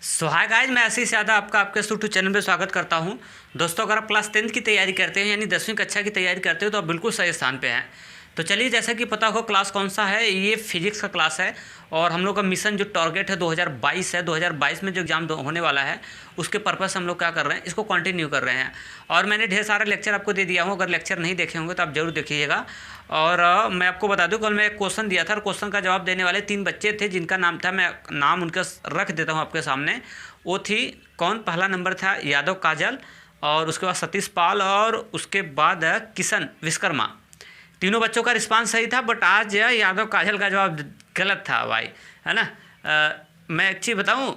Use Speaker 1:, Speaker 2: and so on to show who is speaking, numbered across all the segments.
Speaker 1: Hi guys, मैं आशीष यादव आपका आपके यूट्यूब चैनल पे स्वागत करता हूं। दोस्तों, अगर आप क्लास 10th की तैयारी करते हैं यानी 10वीं कक्षा की तैयारी करते हो तो आप बिल्कुल सही स्थान पे हैं। तो चलिए, जैसा कि पता होगा क्लास कौन सा है, ये फिजिक्स का क्लास है। और हम लोग का मिशन जो टारगेट है 2022 है। 2022 में जो एग्जाम होने वाला है उसके पर्पज़ से हम लोग क्या कर रहे हैं, इसको कंटिन्यू कर रहे हैं। और मैंने ढेर सारा लेक्चर आपको दे दिया हूँ, अगर लेक्चर नहीं देखे होंगे तो आप जरूर देखिएगा। और मैं आपको बता दूं, कल मैं एक क्वेश्चन दिया था और क्वेश्चन का जवाब देने वाले 3 बच्चे थे जिनका नाम था, मैं नाम उनका रख देता हूं आपके सामने। वो थी कौन, पहला नंबर था यादव काजल, और उसके बाद सतीश पाल, और उसके बाद किशन विश्वकर्मा। तीनों बच्चों का रिस्पांस सही था, बट आज यादव काजल का जवाब गलत था भाई, है ना। मैं एक चीज़ बताऊँ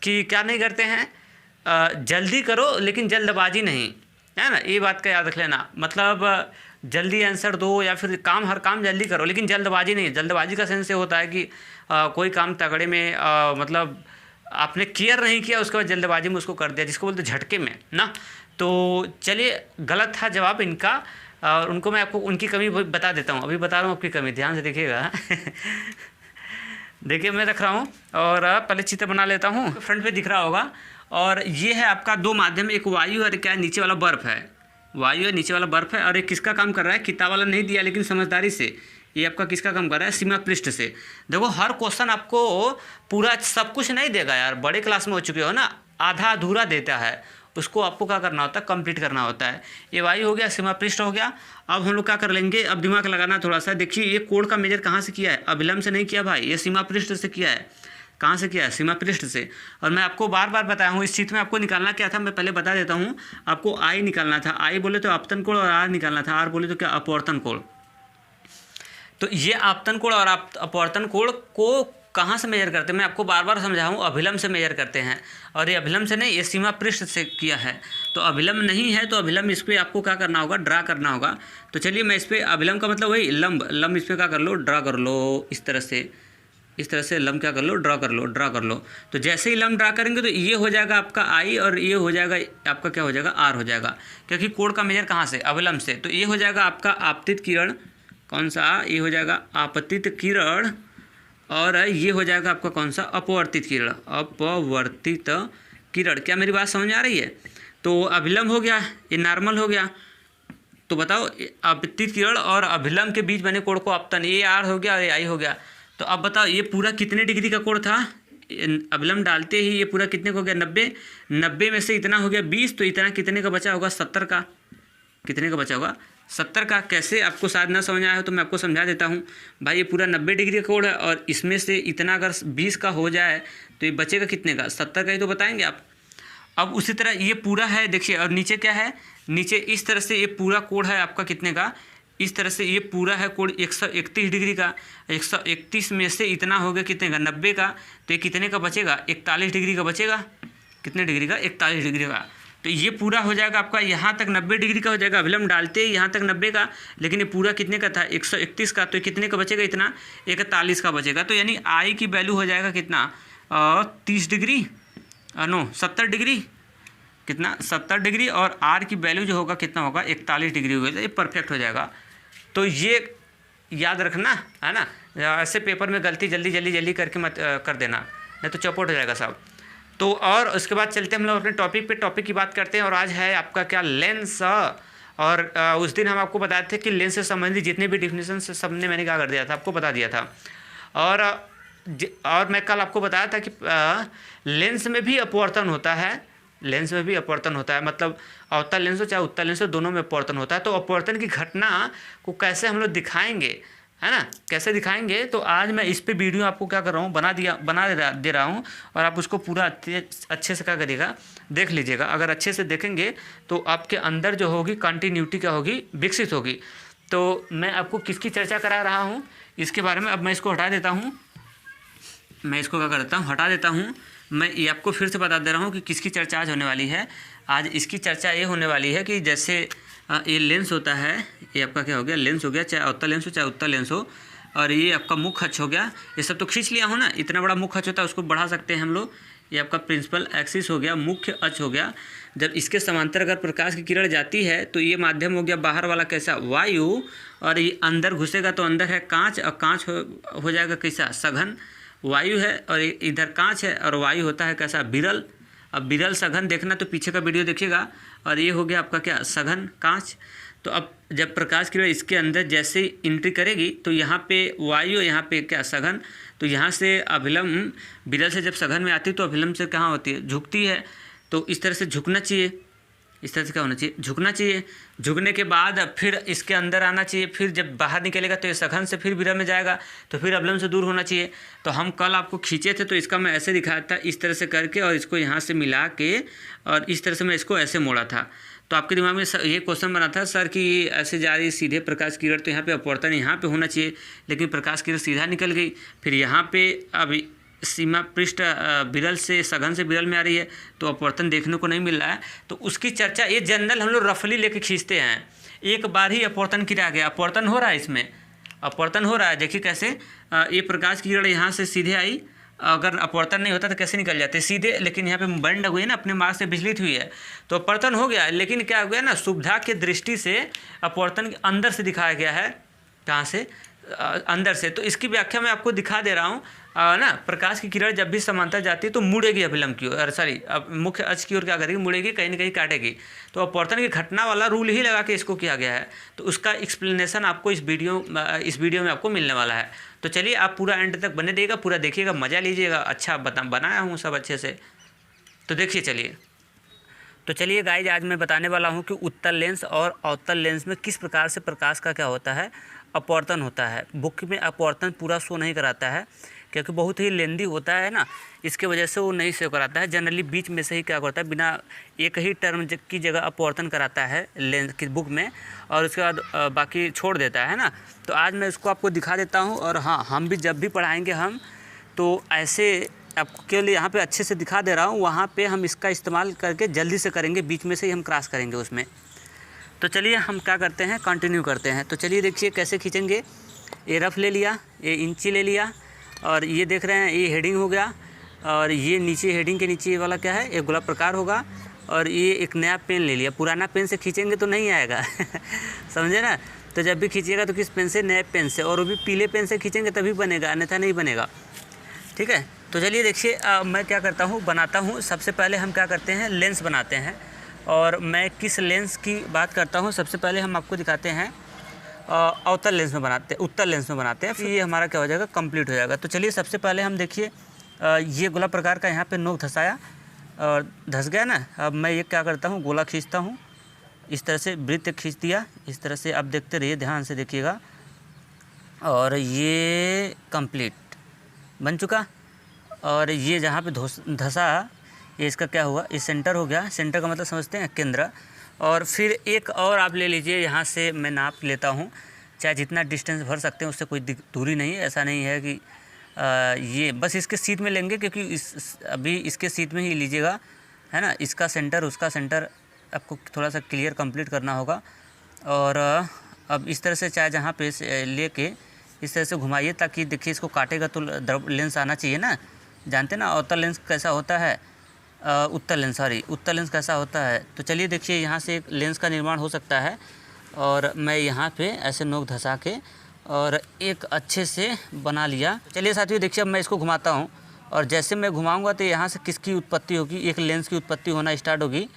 Speaker 1: कि क्या नहीं करते हैं, जल्दी करो लेकिन जल्दबाजी नहीं, है ना। ये बात का याद रख लेना। मतलब जल्दी आंसर दो या फिर हर काम जल्दी करो, लेकिन जल्दबाजी नहीं। जल्दबाजी का सेंस ये होता है कि कोई काम तगड़े में मतलब आपने केयर नहीं किया, उसके बाद जल्दबाजी में उसको कर दिया, जिसको बोलते झटके में ना। तो चलिए, गलत था जवाब इनका। और उनको मैं आपको उनकी कमी बता देता हूँ, अभी बता रहा हूँ आपकी कमी, ध्यान से देखिएगा। देखिए, मैं रख रहा हूँ और पहले चित्र बना लेता हूँ, फ्रंट पे दिख रहा होगा। और ये है आपका दो माध्यम, एक वायु और क्या नीचे वाला बर्फ है। वायु है, नीचे वाला बर्फ है। और ये किसका काम कर रहा है, किताब वाला नहीं दिया लेकिन समझदारी से ये आपका किसका काम कर रहा है, सीमा पृष्ठ से। देखो, हर क्वेश्चन आपको पूरा सब कुछ नहीं देगा यार, बड़े क्लास में हो चुके हो ना, आधा अधूरा देता है, उसको आपको क्या करना होता है, कंप्लीट करना होता है। ये वायु हो गया, सीमा पृष्ठ हो गया। अब हम लोग क्या कर लेंगे, अब दिमाग लगाना थोड़ा सा। देखिए, ये कोण का मेजर कहाँ से किया है, अभिलंब से नहीं किया भाई, ये सीमा पृष्ठ से किया है। कहाँ से किया है, सीमा पृष्ठ से। और मैं आपको बार बार बताया हूँ, इस चीज़ में आपको निकालना क्या था, मैं पहले बता देता हूँ। आपको आई निकालना था, आई बोले तो आपतन कोण, और आर निकालना था, आर बोले तो क्या, अपवर्तन कोण। तो ये आपतन कोण और अपवर्तन कोण को कहाँ से मेजर करते हैं, मैं आपको बार बार समझाऊँ, अभिलंब से मेजर करते हैं। और ये अभिलंब से नहीं, ये सीमा पृष्ठ से किया है। तो अभिलंब नहीं है तो अभिलंब इस पर आपको क्या करना होगा, ड्रा करना होगा। तो चलिए, मैं इस पर अभिलंब का मतलब वही लंब, लंब इस पर क्या कर लो, ड्रा कर लो। इस तरह से लंब क्या कर लो, ड्रा कर लो। तो जैसे ही लंब ड्रा करेंगे तो ये हो जाएगा आपका आई, और ये हो जाएगा आपका क्या हो जाएगा, आर हो जाएगा। क्योंकि कोण का मेजर कहाँ से, अभिलंब से। तो ये हो जाएगा आपका आपतित किरण, कौन सा, ये हो जाएगा आपतित किरण। और ये हो जाएगा आपका कौन सा, अपवर्तित किरण, अपवर्तित किरण। क्या मेरी बात समझ आ रही है। तो अभिलंब हो गया, ये नॉर्मल हो गया। तो बताओ, आपतित किरण और अभिलंब के बीच बने कोण को आपतन, ये आर हो गया और ये आई हो गया। तो अब बताओ, ये पूरा कितने डिग्री का कोण था, अभिलंब डालते ही ये पूरा कितने का हो गया, 90। 90 में से इतना हो गया 20, तो इतना कितने का बचा होगा, 70 का। कितने का बचा होगा, 70 का। कैसे, आपको शायद ना समझ आया हो तो मैं आपको समझा देता हूँ भाई। ये पूरा 90 डिग्री का कोण है, और इसमें से इतना अगर 20 का हो जाए तो ये बचेगा कितने का, 70 का ही तो बताएंगे आप। अब उसी तरह ये पूरा है, देखिए, और नीचे क्या है, नीचे इस तरह से ये पूरा कोण है आपका कितने का, इस तरह से ये पूरा है कोण 131 डिग्री का। 131 में से इतना हो गया कितने का, 90 का। तो ये कितने का बचेगा, 41 डिग्री का बचेगा। कितने डिग्री का, 41 डिग्री का। तो ये पूरा हो जाएगा आपका, यहाँ तक 90 डिग्री का हो जाएगा, अभिलंब डालते ही यहाँ तक 90 का। लेकिन ये पूरा कितने का था, 131 का। तो कितने का बचेगा, इतना 41 का बचेगा। तो यानी आई की वैल्यू हो जाएगा कितना, 30 डिग्री, नो 70 डिग्री, कितना, 70 डिग्री। और आर की वैल्यू जो होगा कितना होगा, 41 डिग्री होगा। ये परफेक्ट हो जाएगा। तो ये याद रखना, है ना। ऐसे पेपर में गलती जल्दी करके मत कर देना, नहीं तो चौपट हो जाएगा साहब। तो और उसके बाद चलते हम लोग अपने टॉपिक की बात करते हैं। और आज है आपका क्या, लेंस। और उस दिन हम आपको बताए थे कि लेंस से संबंधित जितने भी डिफिनेशन से सबने मैंने क्या कर दिया था, आपको बता दिया था। और मैं कल आपको बताया था कि लेंस में भी अपवर्तन होता है, लेंस में भी अपवर्तन होता है। मतलब अवतल लेंस हो चाहे उत्तल लेंस हो, दोनों में अपवर्तन होता है। तो अपवर्तन की घटना को कैसे हम लोग दिखाएंगे, है ना, कैसे दिखाएंगे। तो आज मैं इस पे वीडियो आपको क्या कर रहा हूँ, बना दे रहा हूँ। और आप उसको पूरा अच्छे से क्या करिएगा, देख लीजिएगा। अगर अच्छे से देखेंगे तो आपके अंदर जो होगी कंटिन्यूटी क्या होगी, विकसित होगी। तो मैं आपको किसकी चर्चा करा रहा हूँ इसके बारे में, अब मैं इसको हटा देता हूँ। मैं इसको क्या करता हूँ, हटा देता हूँ। मैं ये आपको फिर से बता दे रहा हूँ कि किसकी चर्चा आज होने वाली है। आज इसकी चर्चा ये होने वाली है कि जैसे ये लेंस होता है, ये आपका क्या हो गया, लेंस हो गया, चाहे अवतल लेंस हो चाहे उत्तल लेंस हो। और ये आपका मुख्य अक्ष हो गया, ये सब तो खींच लिया हो ना, इतना बड़ा मुख्य अक्ष होता है, उसको बढ़ा सकते हैं हम लोग। ये आपका प्रिंसिपल एक्सिस हो गया, मुख्य अक्ष हो गया। जब इसके समांतर अगर प्रकाश की किरण जाती है तो ये माध्यम हो गया बाहर वाला कैसा, वायु। और ये अंदर घुसेगा तो अंदर है कांच, और कांच हो जाएगा कैसा, सघन। वायु है और इधर कांच है, और वायु होता है कैसा, विरल। अब विरल सघन देखना तो पीछे का वीडियो देखिएगा। और ये हो गया आपका क्या, सघन कांच। तो अब जब प्रकाश की किरण इसके अंदर जैसे एंट्री करेगी तो यहाँ पे वायु, यहाँ पे क्या, सघन। तो यहाँ से अभिलंब, विरल से जब सघन में आती है तो अभिलंब से कहाँ होती है, झुकती है। तो इस तरह से झुकना चाहिए, इस तरह से क्या होना चाहिए, झुकना चाहिए। झुकने के बाद फिर इसके अंदर आना चाहिए, फिर जब बाहर निकलेगा तो ये सघन से फिर विरल में जाएगा, तो फिर अभिलंब से दूर होना चाहिए। तो हम कल आपको खींचे थे तो इसका मैं ऐसे दिखाया था, इस तरह से करके, और इसको यहाँ से मिला के और इस तरह से मैं इसको ऐसे मोड़ा था। तो आपके दिमाग में ये क्वेश्चन बना था सर कि ऐसे जा रही सीधे प्रकाश किरण, तो यहाँ पे अपवर्तन यहाँ पे होना चाहिए, लेकिन प्रकाश किरण सीधा निकल गई। फिर यहाँ पे अब सीमा पृष्ठ विरल से सघन से विरल में आ रही है, तो अपवर्तन देखने को नहीं मिल रहा है। तो उसकी चर्चा, ये जनरल हम लोग रफली लेके खींचते हैं। एक बार ही अपवर्तन किया गया, अपवर्तन हो रहा है, इसमें अपवर्तन हो रहा है। देखिए कैसे, ये प्रकाश की किरण यहाँ से सीधे आई, अगर अपवर्तन नहीं होता तो कैसे निकल जाते सीधे, लेकिन यहाँ पे बंड हुई है ना, अपने मार्ग से विचलित हुई है, तो अपवर्तन हो गया। लेकिन क्या हो गया ना, सुविधा के दृष्टि से अपवर्तन अंदर से दिखाया गया है। कहाँ से, अंदर से। तो इसकी व्याख्या मैं आपको दिखा दे रहा हूँ ना। प्रकाश की किरण जब भी समांतर जाती है तो मुड़ेगी अभिलंब की ओर, सॉरी अब मुख्य अक्ष की ओर क्या करेगी, मुड़ेगी, कहीं ना कहीं काटेगी। तो अपवर्तन की घटना वाला रूल ही लगा के इसको किया गया है। तो उसका एक्सप्लेनेशन आपको इस वीडियो में आपको मिलने वाला है। तो चलिए आप पूरा एंड तक बने रहिएगा, पूरा देखिएगा, मज़ा लीजिएगा। अच्छा बनाया हूँ सब अच्छे से, तो देखिए। चलिए गाइज, आज मैं बताने वाला हूँ कि उत्तल लेंस और अवतल लेंस में किस प्रकार से प्रकाश का क्या होता है, अपवर्तन होता है। बुक में अपवर्तन पूरा शो नहीं कराता है क्योंकि बहुत ही लेंदी होता है ना, इसके वजह से वो नहीं शो कराता है। जनरली बीच में से ही क्या करता है, बिना एक ही टर्म की जगह अपवर्तन कराता है लेंस की बुक में, और उसके बाद बाकी छोड़ देता है ना। तो आज मैं इसको आपको दिखा देता हूँ। और हाँ, हम भी जब भी पढ़ाएंगे हम तो ऐसे आपके लिए यहाँ पे अच्छे से दिखा दे रहा हूँ, वहाँ पे हम इसका इस्तेमाल करके जल्दी से करेंगे, बीच में से ही हम क्रॉस करेंगे उसमें। तो चलिए हम क्या करते हैं, कंटिन्यू करते हैं। तो चलिए देखिए कैसे खींचेंगे। ये रफ ले लिया, ये इंची ले लिया, और ये देख रहे हैं ये हेडिंग हो गया, और ये नीचे हेडिंग के नीचे वाला क्या है, एक गोलाप प्रकार होगा। और ये एक नया पेन ले लिया, पुराना पेन से खींचेंगे तो नहीं आएगा समझे ना। तो जब भी खींचिएगा तो किस पेन से, नए पेन से, और वो भी पीले पेन से खींचेंगे तभी बनेगा, अन्यथा नहीं बनेगा। ठीक है, तो चलिए देखिए मैं क्या करता हूँ, बनाता हूँ। सबसे पहले हम क्या करते हैं, लेंस बनाते हैं। और मैं किस लेंस की बात करता हूँ, सबसे पहले हम आपको दिखाते हैं अवतल लेंस में बनाते हैं, उत्तल लेंस में बनाते हैं, फिर ये हमारा क्या हो जाएगा, कंप्लीट हो जाएगा। तो चलिए सबसे पहले हम देखिए, ये गोला प्रकार का यहाँ पे नोक धंसाया और धंस गया ना। अब मैं ये क्या करता हूँ, गोला खींचता हूँ, इस तरह से वृत्त खींच दिया, इस तरह से। अब देखते रहिए, ध्यान से देखिएगा। और ये कंप्लीट बन चुका। और ये जहाँ पे धंसा, ये इसका क्या हुआ, ये सेंटर हो गया। सेंटर का मतलब समझते हैं, केंद्र। और फिर एक और आप ले लीजिए, यहाँ से मैं नाप लेता हूँ, चाहे जितना डिस्टेंस भर सकते हैं, उससे कोई दूरी नहीं है। ऐसा नहीं है कि ये बस इसके सीट में लेंगे, क्योंकि अभी इसके सीट में ही लीजिएगा, है ना। इसका सेंटर, उसका सेंटर आपको थोड़ा सा क्लियर कंप्लीट करना होगा। और अब इस तरह से चाहे जहाँ पे लेके इस तरह से घुमाइए, ताकि देखिए इसको काटेगा तो लेंस आना चाहिए ना। जानते ना अवतल लेंस कैसा होता है, उत्तल लेंस कैसा होता है। तो चलिए देखिए, यहाँ से एक लेंस का निर्माण हो सकता है। और मैं यहाँ पे ऐसे नोक धंसा के और एक अच्छे से बना लिया। चलिए साथियों देखिए, अब मैं इसको घुमाता हूँ, और जैसे मैं घुमाऊँगा तो यहाँ से किसकी उत्पत्ति होगी, एक लेंस की उत्पत्ति होना स्टार्ट होगी।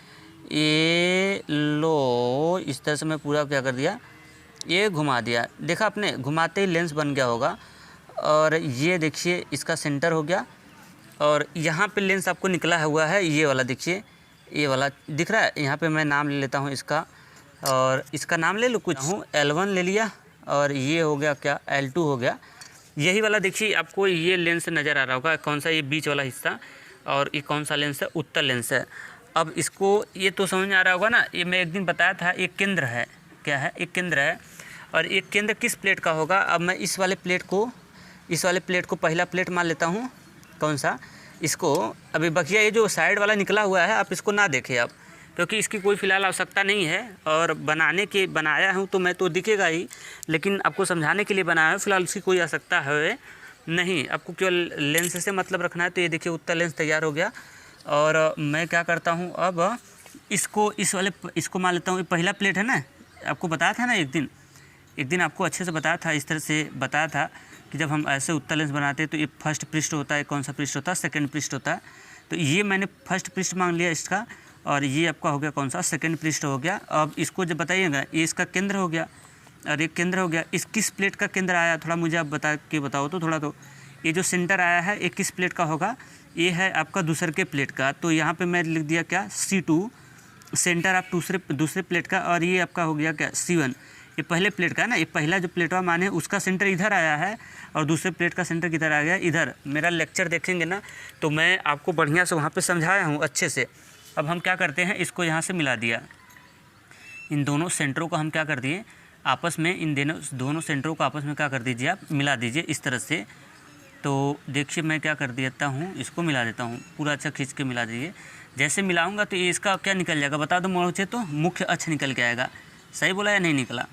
Speaker 1: ये लो, इस तरह से मैं पूरा क्या कर दिया, ये घुमा दिया। देखा आपने, घुमाते ही लेंस बन गया होगा। और ये देखिए इसका सेंटर हो गया, और यहाँ पे लेंस आपको निकला हुआ है, ये वाला देखिए, ये वाला दिख रहा है। यहाँ पे मैं नाम ले लेता हूँ इसका, और इसका नाम ले लो कुछ हूँ, L1 ले लिया। और ये हो गया क्या, L2 हो गया। यही वाला देखिए आपको ये लेंस नज़र आ रहा होगा, कौन सा, ये बीच वाला हिस्सा। और ये कौन सा लेंस है, उत्तल लेंस है। अब इसको ये तो समझ में आ रहा होगा ना, ये मैं एक दिन बताया था, एक केंद्र है, क्या है, एक केंद्र है। और एक केंद्र किस प्लेट का होगा, अब मैं इस वाले प्लेट को पहला प्लेट मान लेता हूँ। कौन सा, इसको अभी बकिया ये जो साइड वाला निकला हुआ है, आप इसको ना देखें अब, क्योंकि इसकी कोई फ़िलहाल आवश्यकता नहीं है। और बनाया हूँ तो मैं तो दिखेगा ही, लेकिन आपको समझाने के लिए बनाया है, फ़िलहाल उसकी कोई आवश्यकता है नहीं। आपको केवल लेंस से मतलब रखना है। तो ये देखिए उत्तल लेंस तैयार हो गया। और मैं क्या करता हूँ, अब इसको मान लेता हूँ। ये पहला प्लेट है ना, आपको बताया था ना एक दिन आपको अच्छे से बताया था, इस तरह से बताया था कि जब हम ऐसे उत्तल लेंस बनाते हैं तो ये फर्स्ट पृष्ठ होता है, कौन सा पृष्ठ होता है, सेकंड पृष्ठ होता है। तो ये मैंने फर्स्ट पृष्ठ मान लिया इसका, और ये आपका हो गया कौन सा, सेकंड पृष्ठ हो गया। अब इसको जब बताइएगा, ये इसका केंद्र हो गया और ये केंद्र हो गया। इस किस प्लेट का केंद्र आया, थोड़ा मुझे आप बताओ तो थोड़ा। तो ये जो सेंटर आया है ये किस प्लेट का होगा, ये है आपका दूसरे के प्लेट का। तो यहाँ पे मैं लिख दिया क्या, C2 सेंटर आप दूसरे प्लेट का, और ये आपका हो गया क्या, C1 ये पहले प्लेट का है ना। ये पहला जो प्लेटवा माने उसका सेंटर इधर आया है और दूसरे प्लेट का सेंटर किधर आ गया, इधर। मेरा लेक्चर देखेंगे ना तो मैं आपको बढ़िया से वहाँ पे समझाया हूँ अच्छे से। अब हम क्या करते हैं, इसको यहाँ से मिला दिया, इन दोनों सेंटरों को हम क्या कर दिए आपस में, इन दोनों सेंटरों को आपस में क्या कर दीजिए आप, मिला दीजिए इस तरह से। तो देखिए मैं क्या कर देता हूँ, इसको मिला देता हूँ, पूरा अच्छा खींच के मिला दीजिए। जैसे मिलाऊंगा तो ये इसका क्या निकल जाएगा बता दो मुझे, तो मुख्य अक्ष निकल के आएगा। सही बोला या नहीं निकला,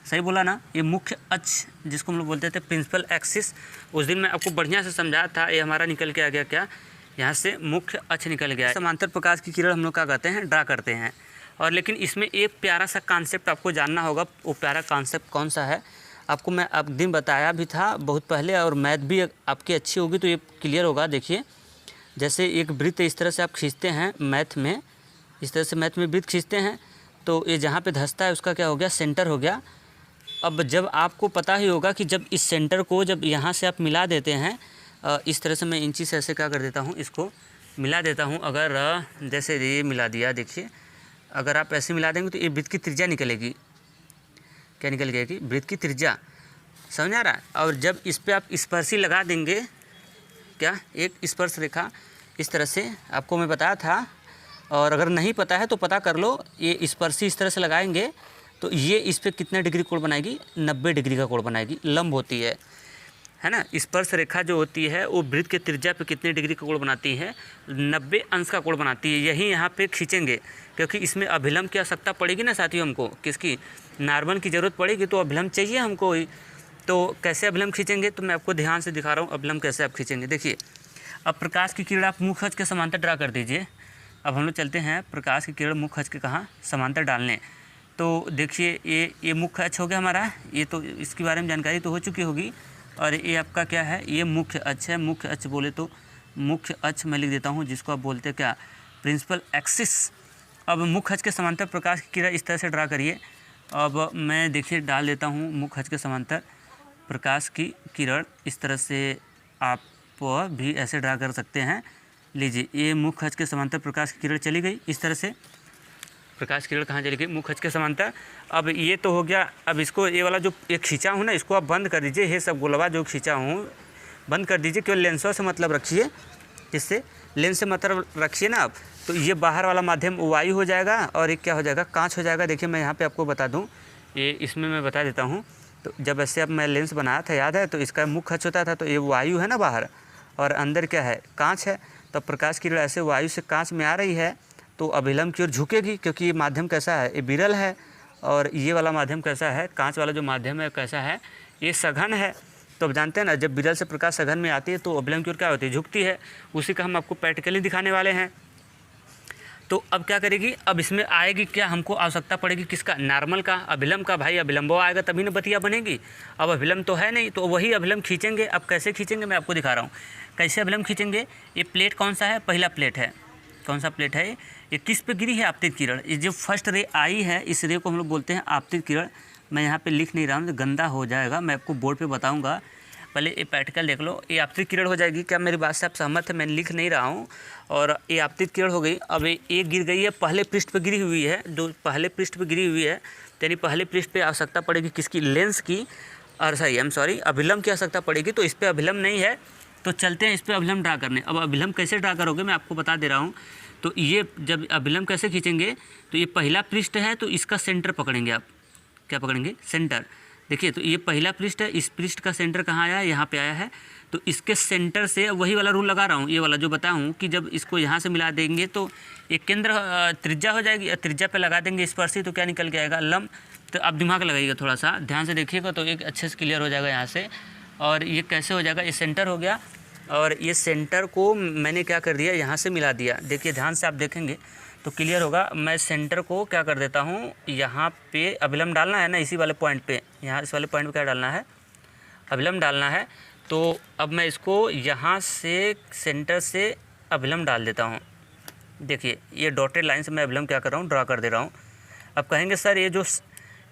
Speaker 1: सही बोला ना। ये मुख्य अक्ष जिसको हम लोग बोलते थे प्रिंसिपल एक्सिस, उस दिन मैं आपको बढ़िया से समझाया था। ये हमारा निकल के आ गया क्या, यहाँ से मुख्य अक्ष निकल गया। समांतर प्रकाश की किरण हम लोग क्या कहते हैं, ड्रा करते हैं। और लेकिन इसमें एक प्यारा सा कॉन्सेप्ट आपको जानना होगा। वो प्यारा कॉन्सेप्ट कौन सा है आपको मैं अब दिन बताया भी था बहुत पहले, और मैथ भी आपकी अच्छी होगी तो ये क्लियर होगा। देखिए जैसे एक वृत्त इस तरह से आप खींचते हैं मैथ में, इस तरह से मैथ में वृत्त खींचते हैं तो ये जहाँ पे धंसता है उसका क्या हो गया, सेंटर हो गया। अब जब आपको पता ही होगा कि जब इस सेंटर को जब यहाँ से आप मिला देते हैं, इस तरह से मैं इंची से ऐसे क्या कर देता हूँ, इसको मिला देता हूँ। अगर जैसे ये मिला दिया, देखिए अगर आप ऐसे मिला देंगे तो ये वृत्त की त्रिज्या निकलेगी। क्या निकल गई, वृत्त की त्रिज्या, समझ आ रहा है। और जब इस पर आप स्पर्शी लगा देंगे, क्या एक स्पर्श रेखा इस तरह से आपको मैं बताया था, और अगर नहीं पता है तो पता कर लो। ये स्पर्शी इस तरह से लगाएंगे तो ये इस पर कितने डिग्री कोण बनाएगी, 90 डिग्री का कोण बनाएगी, लंब होती है ना। स्पर्श रेखा जो होती है वो वृत्त के त्रिज्या पे कितने डिग्री का कोण बनाती है, 90 अंश का कोण बनाती है। यही यहाँ पे खींचेंगे क्योंकि इसमें अभिलंब की आवश्यकता पड़ेगी ना साथियों, हमको किसकी, नॉर्मल की ज़रूरत पड़ेगी, तो अभिलंब चाहिए हमको ही। तो कैसे अभिलंब खींचेंगे, तो मैं आपको ध्यान से दिखा रहा हूँ अभिलंब कैसे आप खींचेंगे। देखिए अब प्रकाश की किरण आप मुख्य अक्ष के समांतर ड्रा कर दीजिए। अब हम लोग चलते हैं प्रकाश की किरण मुख्य अक्ष के कहाँ, समांतर डालने। तो देखिए ये मुख्य अक्ष हो गया हमारा, ये तो इसके बारे में जानकारी तो हो चुकी होगी। और ये आपका क्या है, ये मुख्य अक्ष है। मुख्य अक्ष बोले तो मुख्य अक्ष मैं लिख देता हूँ, जिसको आप बोलते हैं क्या, प्रिंसिपल एक्सिस। अब मुख्य अक्ष के समांतर प्रकाश की किरण इस तरह से ड्रा करिए। अब मैं देखिए डाल देता हूँ मुख्य अक्ष के समांतर प्रकाश की किरण, इस तरह से आप भी ऐसे ड्रा कर सकते हैं। लीजिए ये मुख्य अक्ष के समांतर प्रकाश की किरण चली गई इस तरह से। प्रकाश किरण कहाँ चली गई, मुख्य अक्ष के समांतर। अब ये तो हो गया। अब इसको ये वाला जो एक खींचा हूँ ना, इसको आप बंद कर दीजिए। ये सब गोलवा जो खींचा हूँ बंद कर दीजिए, केवल लेंसों से मतलब रखिए। इससे लेंस से मतलब रखिए ना आप, तो ये बाहर वाला माध्यम वायु हो जाएगा और एक क्या हो जाएगा, कांच हो जाएगा। देखिए मैं यहाँ पे आपको बता दूँ, ये इसमें मैं बता देता हूँ। तो जब ऐसे अब मैं लेंस बनाया था याद है, तो इसका मुख्य अक्ष होता था, तो ये वायु है ना बाहर, और अंदर क्या है, कांच है। तो प्रकाश की किरण ऐसे वायु से कांच में आ रही है तो अभिलंब की ओर झुकेगी, क्योंकि ये माध्यम कैसा है, ये विरल है। और ये वाला माध्यम कैसा है, कांच वाला जो माध्यम है कैसा है, ये सघन है। तो अब जानते हैं ना, जब विरल से प्रकाश सघन में आती है तो अभिलंब की ओर क्या होती है, झुकती है। उसी का हम आपको प्रैक्टिकली दिखाने वाले हैं। तो अब क्या करेगी, अब इसमें आएगी क्या, हमको आवश्यकता पड़ेगी किसका, नॉर्मल का, अभिलंब का। भाई अभिलंब आएगा तभी ना बतिया बनेगी। अब अभिलंब तो है नहीं, तो वही अभिलंब खींचेंगे। अब कैसे खींचेंगे मैं आपको दिखा रहा हूँ कैसे अभिलंब खींचेंगे। ये प्लेट कौन सा है, पहला प्लेट है। कौन सा प्लेट है ये किस पे गिरी है, आपतित किरण। ये जो फर्स्ट रे आई है, इस रे को हम लोग बोलते हैं आपतित किरण। मैं यहाँ पे लिख नहीं रहा हूँ तो गंदा हो जाएगा, मैं आपको बोर्ड पे बताऊँगा। पहले ये प्रैक्टिकल देख लो। ये आपतित किरण हो जाएगी। क्या मेरी बात से आप सहमत है, मैं लिख नहीं रहा हूँ। और ये आपतित किरण हो गई। अब ये गिर गई है, पहले पृष्ठ पे गिरी हुई है, जो पहले पृष्ठ पे गिरी हुई है, यानी पहले पृष्ठ पे आवश्यकता पड़ेगी किसकी, लेंस की, और सॉरी अभिलंब की आवश्यकता पड़ेगी। तो इस पर अभिलंब नहीं है, तो चलते हैं इस पर अभिलंब ड्रा करने। अब अभिलंब कैसे ड्रा करोगे मैं आपको बता दे रहा हूँ। तो ये जब अभिलंब कैसे खींचेंगे, तो ये पहला पृष्ठ है तो इसका सेंटर पकड़ेंगे आप। क्या पकड़ेंगे, सेंटर। देखिए तो ये पहला पृष्ठ है, इस पृष्ठ का सेंटर कहाँ आया है, यहाँ पे आया है। तो इसके सेंटर से वही वाला रूल लगा रहा हूँ, ये वाला जो बताऊँ कि जब इसको यहाँ से मिला देंगे तो एक केंद्र त्रिज्या हो जाएगी। त्रिज्या पे लगा देंगे स्पर्शी, तो क्या निकल के आएगा, लंब। तो आप दिमाग लगाइएगा, थोड़ा सा ध्यान से देखिएगा तो एक अच्छे से क्लियर हो जाएगा यहाँ से। और ये कैसे हो जाएगा, ये सेंटर हो गया। और ये सेंटर को मैंने क्या कर दिया, यहाँ से मिला दिया। देखिए ध्यान से आप देखेंगे तो क्लियर होगा। मैं सेंटर को क्या कर देता हूँ, यहाँ पे अभिलंब डालना है ना, इसी वाले पॉइंट पे, यहाँ इस वाले पॉइंट पे क्या डालना है, अभिलंब डालना है। तो अब मैं इसको यहाँ से सेंटर से अभिलंब डाल देता हूँ। देखिए ये डॉटेड लाइन से मैं अभिलंब क्या कर रहा हूँ, ड्रा कर दे रहा हूँ। अब कहेंगे सर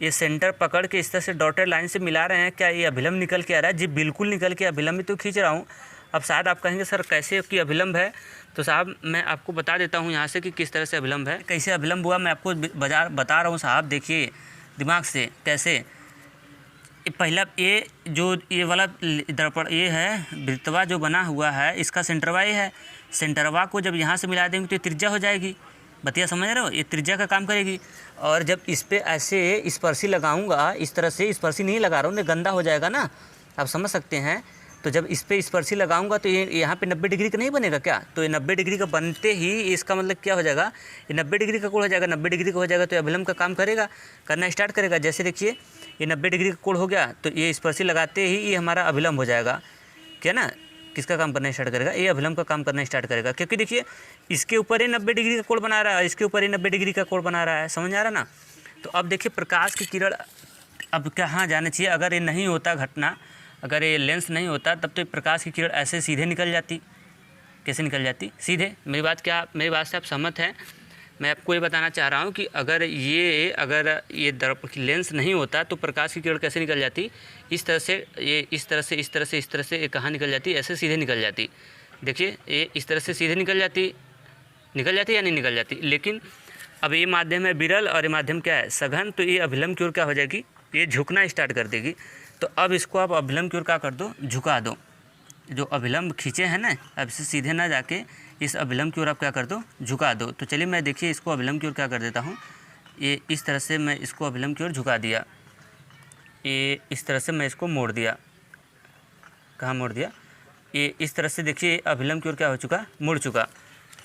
Speaker 1: ये सेंटर पकड़ के इस तरह से डॉटेड लाइन से मिला रहे हैं, क्या ये अभिलंब निकल के आ रहा है? जी बिल्कुल निकल के अभिलंब ही तो खींच रहा हूँ। अब शायद आप कहेंगे सर कैसे कि अभिलंब है, तो साहब मैं आपको बता देता हूँ यहाँ से कि किस तरह से अभिलंब है। कैसे अभिलंब हुआ मैं आपको बता रहा हूँ साहब। देखिए दिमाग से कैसे, पहला ये वाला दर्पण ये है वृत्तवा जो बना हुआ है, इसका सेंटरवा ये है। सेंटरवा को जब यहाँ से मिला देंगे तो ये त्रिज्या हो जाएगी। बतिया समझ रहे हो, ये त्रिज्या का काम करेगी। और जब इस पर ऐसे स्पर्शी लगाऊंगा, इस तरह से स्पर्शी नहीं लगा रहा हूँ, गंदा हो जाएगा ना, आप समझ सकते हैं। तो जब इस पर स्पर्शी लगाऊंगा तो ये यहाँ पे 90 डिग्री का नहीं बनेगा क्या? तो ये 90 डिग्री का बनते ही इसका मतलब क्या हो जाएगा, ये 90 डिग्री का कोण हो जाएगा। 90 डिग्री का हो जाएगा तो अभिलंब का काम करेगा, करना स्टार्ट करेगा। जैसे देखिए ये 90 डिग्री का कोण हो गया तो ये स्पर्शी लगाते ही ये हमारा अभिलंब हो जाएगा, क्या ना? किसका काम करना स्टार्ट करेगा? ये अभिलंब का काम करना स्टार्ट करेगा, क्योंकि देखिए इसके ऊपर ही 90 डिग्री का कोण बना रहा है, इसके ऊपर ही 90 डिग्री का कोण बना रहा है। समझ आ रहा ना? तो अब देखिए प्रकाश की किरण अब कहाँ जाने चाहिए। अगर ये नहीं होता घटना, अगर ये लेंस नहीं होता तब तो प्रकाश की किरण ऐसे सीधे निकल जाती। कैसे निकल जाती? सीधे। मेरी बात से आप सहमत हैं? मैं आपको ये बताना चाह रहा हूँ कि अगर ये दर्पण लेंस नहीं होता तो प्रकाश की किरण कैसे निकल जाती? इस तरह से ये कहाँ निकल जाती? ऐसे सीधे निकल जाती। देखिए ये इस तरह से सीधे निकल जाती या नहीं निकल जाती। लेकिन अब ये माध्यम है विरल और ये माध्यम क्या है? सघन। तो ये अभिलंब की ओर क्या हो जाएगी? ये झुकना स्टार्ट कर देगी। तो अब इसको आप अभिलंब की ओर क्या कर दो? झुका दो। जो अभिलंब खींचे हैं ना, अब इसे सीधे ना जाके इस अभिलंब की ओर आप क्या कर दो? झुका दो। तो चलिए मैं देखिए इसको अभिलंब की ओर क्या कर देता हूँ। ये इस तरह से मैं इसको अभिलंब की ओर झुका दिया, ये इस तरह से मैं इसको मोड़ दिया। कहाँ मोड़ दिया? ये इस तरह से देखिए अभिलंब की ओर क्या हो चुका? मुड़ चुका।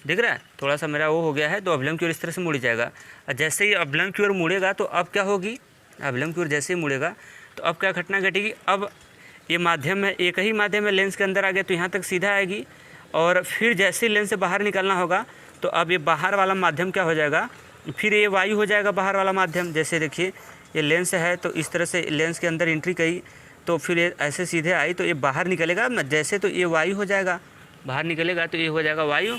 Speaker 1: दिख रहा है? थोड़ा सा मेरा वो हो गया है, तो अभिलंब की ओर इस तरह से मुड़ जाएगा। और जैसे ही अभिलंब की ओर मुड़ेगा तो अब क्या होगी? अभिलंब की ओर जैसे ही मुड़ेगा तो अब क्या घटना घटेगी? अब ये माध्यम है, एक ही माध्यम है, लेंस के अंदर आ गया तो यहाँ तक सीधा आएगी। और फिर जैसे लेंस से बाहर निकलना होगा तो अब ये बाहर वाला माध्यम क्या हो जाएगा? फिर ये वायु हो जाएगा बाहर वाला माध्यम। जैसे देखिए ये लेंस है तो इस तरह से लेंस के अंदर एंट्री करी तो फिर ये ऐसे सीधे आई तो ये बाहर निकलेगा ना, जैसे तो ये वायु हो जाएगा। बाहर निकलेगा तो ये हो जाएगा वायु।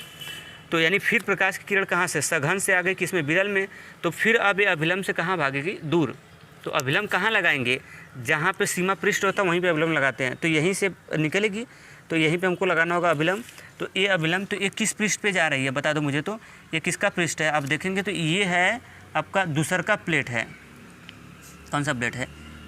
Speaker 1: तो यानी फिर प्रकाश की किरण कहाँ से? सघन से आ गई किसमें? विरल में। तो फिर अब ये अभिलंब से कहाँ भागेगी? दूर। तो अभिलंब कहाँ लगाएंगे? जहाँ पे सीमा पृष्ठ होता है वहीं पे अभिलंब लगाते हैं। तो यहीं से निकलेगी तो यहीं पे हमको लगाना होगा अभिलंब। तो ये अभिलंब तो ये किस पृष्ठ पे जा रही है बता दो मुझे। तो ये किसका पृष्ठ है? आप देखेंगे तो ये है आपका दूसरका प्लेट है। कौन सा प्लेट है?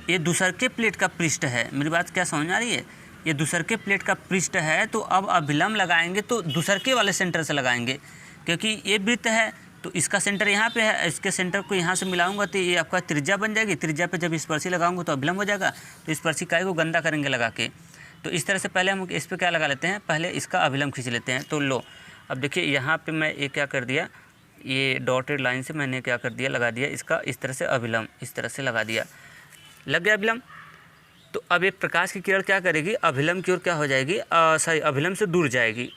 Speaker 1: ये दूसरके प्लेट का पृष्ठ है। मेरी बात क्या समझ आ रही है? ये दूसरके प्लेट का पृष्ठ है। तो अब अभिलंब लगाएंगे तो दूसरके वाले सेंटर से लगाएंगे, क्योंकि ये वृत्त है तो इसका सेंटर यहाँ पे है। इसके सेंटर को यहाँ से मिलाऊंगा तो ये आपका त्रिज्या बन जाएगी। त्रिज्या पे जब स्पर्शी लगाऊंगा तो अभिलंब हो जाएगा। तो स्पर्शी काय को गंदा करेंगे लगा के। तो इस तरह से पहले हम इस पर क्या लगा लेते हैं? पहले इसका अभिलंब खींच लेते हैं। तो लो अब देखिए यहाँ पे मैं ये क्या कर दिया, ये डॉटेड लाइन से मैंने क्या कर दिया? लगा दिया इसका इस तरह से अभिलंब, इस तरह से लगा दिया, लग गया अभिलंब। तो अब ये प्रकाश की किरण क्या करेगी? अभिलंब की ओर क्या हो जाएगी? सॉरी, अभिलंब से दूर जाएगी।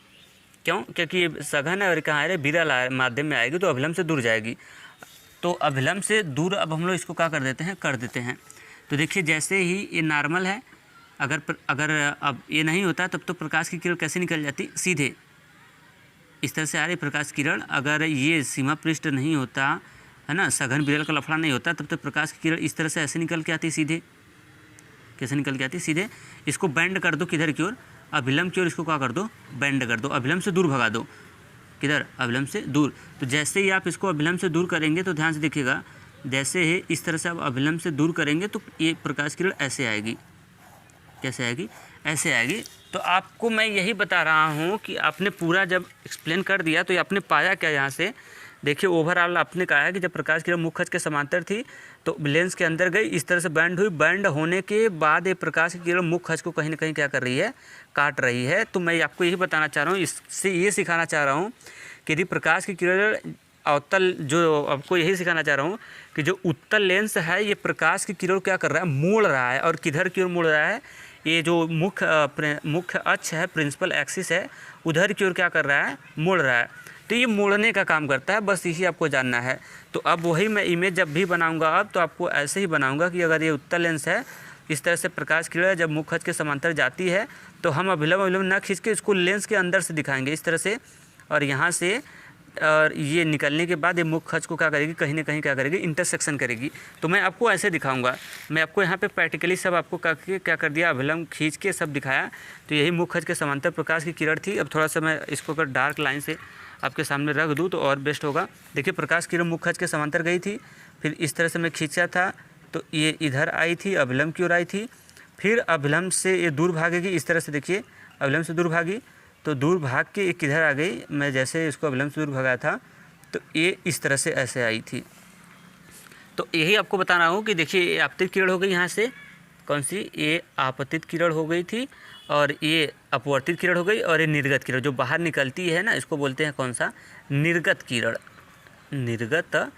Speaker 1: क्यों? क्योंकि ये सघन है और कहाँ है? विरल माध्यम में आएगी तो अभिलंब से दूर जाएगी। तो अभिलंब से दूर अब हम लोग इसको क्या कर देते हैं? तो देखिए जैसे ही ये नॉर्मल है, अगर अब ये नहीं होता तब तो प्रकाश की किरण कैसे निकल जाती? सीधे इस तरह से आ रही प्रकाश किरण। अगर ये सीमा पृष्ठ नहीं होता है ना, सघन विरल का लफड़ा नहीं होता, तब तो प्रकाश की किरण इस तरह से ऐसे निकल के आती सीधे। कैसे निकल के आती? सीधे। इसको बेंड कर दो किधर की ओर? अभिलंब की ओर। इसको क्या कर दो? बेंड कर दो, अभिलंब से दूर भगा दो। किधर? अभिलंब से दूर। तो जैसे ही आप इसको अभिलंब से दूर करेंगे तो ध्यान से देखिएगा, जैसे ही इस तरह से आप अभिलंब से दूर करेंगे तो ये प्रकाश किरण ऐसे आएगी। कैसे आएगी? ऐसे आएगी। तो आपको मैं यही बता रहा हूँ कि आपने पूरा जब एक्सप्लेन कर दिया तो आपने पाया क्या यहाँ से? देखिए ओवरऑल आपने कहा है कि जब प्रकाश किरण मुख्य अक्ष के समांतर थी तो लेंस के अंदर गई, इस तरह से बैंड हुई। बैंड होने के बाद ये प्रकाश की किरण मुख्य अक्ष को कहीं ना कहीं क्या कर रही है? काट रही है। तो मैं आपको यही बताना चाह रहा हूँ, इससे ये सिखाना चाह रहा हूँ कि यदि प्रकाश की किरण अवतल, जो आपको यही सिखाना चाह रहा हूँ कि जो उत्तल लेंस है ये प्रकाश की किरण क्या कर रहा है? मोड़ रहा है। और किधर की ओर मोड़ रहा है? ये जो मुख्य अक्ष है, प्रिंसिपल एक्सिस है, उधर की ओर क्या कर रहा है? मोड़ रहा है। तो ये मोड़ने का काम करता है, बस यही आपको जानना है। तो अब वही मैं इमेज जब भी बनाऊंगा अब तो आपको ऐसे ही बनाऊंगा कि अगर ये उत्तल लेंस है इस तरह से प्रकाश किरण जब मुख्य अक्ष के समांतर जाती है तो हम अभिलंब अभिलंब ना खींच के इसको लेंस के अंदर से दिखाएंगे इस तरह से, और यहाँ से और ये निकलने के बाद ये मुख्य अक्ष को क्या करेगी, कहीं ना कहीं क्या करेगी, इंटरसेक्शन करेगी। तो मैं आपको ऐसे दिखाऊंगा, मैं आपको यहाँ पे प्रैक्टिकली सब आपको करके क्या कर दिया, अभिलंब खींच के सब दिखाया। तो यही मुख्य अक्ष के समांतर प्रकाश की किरण थी। अब थोड़ा सा मैं इसको अगर डार्क लाइन से आपके सामने रख दूँ तो और बेस्ट होगा। देखिए प्रकाश किरण मुख्य अक्ष के समांतर गई थी, फिर इस तरह से मैं खींचा था तो ये इधर आई थी, अभिलंब की ओर आई थी, फिर अभिलंब से ये दूर भागेगी इस तरह से। देखिए अभिलंब से दूर भागी तो दूर भाग के एक किधर आ गई, मैं जैसे इसको अभिलंब से दूर भगाया था तो ये इस तरह से ऐसे आई थी। तो यही आपको बता रहा हूँ कि देखिए ये आपतित किरण हो गई, यहाँ से कौन सी, ये आपतित किरण हो गई थी, और ये अपवर्तित किरण हो गई, और ये निर्गत किरण जो बाहर निकलती है ना, इसको बोलते हैं कौन सा, निर्गत किरण, निर्गत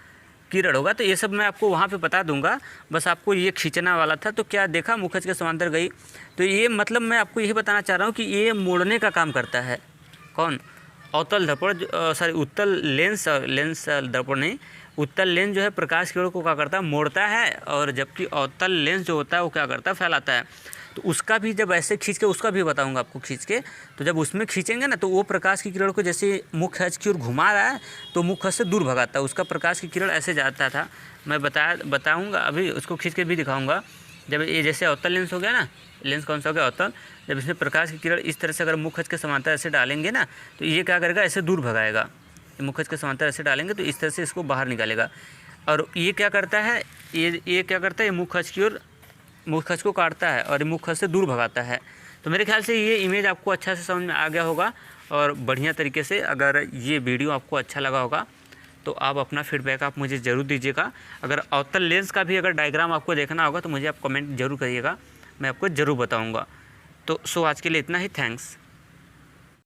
Speaker 1: किरण होगा। तो ये सब मैं आपको वहाँ पे बता दूंगा, बस आपको ये खींचना वाला था। तो क्या देखा, मुख्य अक्ष के समांतर गई, तो ये मतलब मैं आपको यही बताना चाह रहा हूँ कि ये मोड़ने का काम करता है। कौन, अवतल दर्पण, सॉरी उत्तल लेंस, लेंस दर्पण नहीं, उत्तल लेंस जो है प्रकाश किरण को क्या करता है, मोड़ता है, और जबकि अवतल लेंस जो होता है वो क्या करता है, फैलाता है। तो उसका भी जब ऐसे खींच के, उसका भी बताऊंगा आपको खींच के, तो जब उसमें खींचेंगे ना तो वो प्रकाश की किरण को जैसे मुख्य अक्ष की ओर घुमा रहा है तो मुख्य अक्ष से दूर भगाता है, उसका प्रकाश की किरण ऐसे जाता था। मैं बताऊंगा अभी, उसको खींच के भी दिखाऊंगा। जब ये जैसे अवतल लेंस हो गया ना, लेंस कौन सा हो गया, अवतल, जब इसमें प्रकाश की किरण इस तरह से अगर मुख्य अक्ष के समांतर ऐसे डालेंगे ना तो ये क्या करेगा, ऐसे दूर भगाएगा। मुख्य अक्ष के समांतर ऐसे डालेंगे तो इस तरह से इसको बाहर निकालेगा। और ये क्या करता है, ये क्या करता है, ये मुख्य अक्ष की ओर, मुख्य अक्ष को काटता है और मुख्य अक्ष से दूर भगाता है। तो मेरे ख्याल से ये इमेज आपको अच्छा से समझ में आ गया होगा और बढ़िया तरीके से। अगर ये वीडियो आपको अच्छा लगा होगा तो आप अपना फीडबैक आप मुझे ज़रूर दीजिएगा। अगर अवतल लेंस का भी अगर डायग्राम आपको देखना होगा तो मुझे आप कमेंट जरूर करिएगा, मैं आपको ज़रूर बताऊँगा। तो आज के लिए इतना ही, थैंक्स।